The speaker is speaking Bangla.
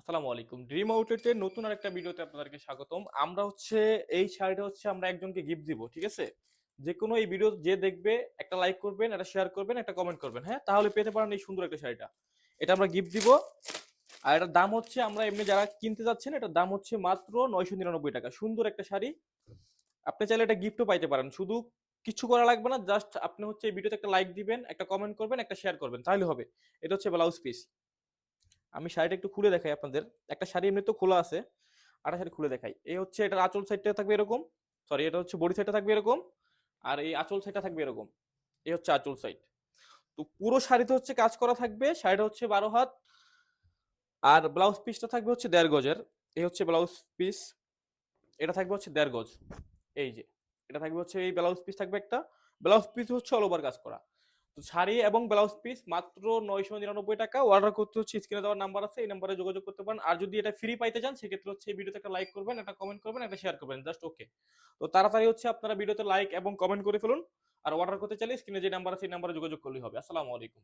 আসসালামু আলাইকুম। ড্রিম আউটলেটের নতুন আরেকটা ভিডিওতে আপনাদেরকে স্বাগতম। আমরা হচ্ছে এই শাড়িটা হচ্ছে আমরা একজনকে গিফট দিব। ঠিক আছে? যেকোনো এই ভিডিও যে দেখবে একটা লাইক করবেন, একটা শেয়ার করবেন, একটা কমেন্ট করবেন। হ্যাঁ? তাহলে পেতে পারেন এই সুন্দর একটা শাড়িটা। এটা আমরা গিফট দিব। আর এটার দাম হচ্ছে আমরা এমনি যারা কিনতে যাচ্ছেন এটার দাম হচ্ছে মাত্র ৳৯৯৯ সুন্দর একটা শাড়ি। আপনি চাইলে এটা গিফটও পাইতে পারেন। শুধু কিচ্ছু করা লাগবে না। জাস্ট আপনি হচ্ছে এই ভিডিওতে একটা লাইক দিবেন, একটা কমেন্ট করবেন, একটা শেয়ার করবেন। তাহলে হবে। এটা হচ্ছে ব্লাউজ পিস। আমি শাড়িটা একটু খুলে দেখাই আপনাদের। একটা শাড়ি এমনিতেও খোলা আছে। আরেকটা শাড়ি খুলে দেখাই। এই হচ্ছে এটার আঁচল সাইডটা থাকবে এরকম। সরি এটা হচ্ছে বডি সাইডটা থাকবে এরকম। আর এই আঁচল সাইডটা থাকবে এরকম। এই হচ্ছে আঁচল সাইড। তো পুরো শাড়িতে হচ্ছে কাজ করা থাকবে। শাড়িটা হচ্ছে ১২ হাত। আর ব্লাউজ পিসটা থাকবে হচ্ছে ১.৫ গজের। এই হচ্ছে ব্লাউজ পিস। এটা থাকবে হচ্ছে ১.৫ গজ। এই যে। এটা থাকবে হচ্ছে এই ব্লাউজ পিস থাকবে একটা। ব্লাউজ পিস হচ্ছে অল ওভার কাজ করা। তো শাড়ি এবং ব্লাউজ পিস মাত্র ৳৯৯৯ অর্ডার করতে হচ্ছে স্ক্রিনে দেওয়ার নাম্বার আছে। এই নাম্বারে যোগাযোগ করতে পারেন। আর যদি এটা ফ্রি পাইতে চান সেক্ষেত্রে হচ্ছে এই ভিডিওতে একটা লাইক করবেন, একটা কমেন্ট করবেন, একটা শেয়ার করবেন। Just okay. তো তাড়াতাড়ি হচ্ছে আপনারা ভিডিওতে লাইক এবং কমেন্ট করে ফেলুন। আর অর্ডার করতে চাইলে স্ক্রিনে যে নাম্বার আছে সেই নাম্বারে যোগাযোগ করলেই হবে। আসসালামু আলাইকুম।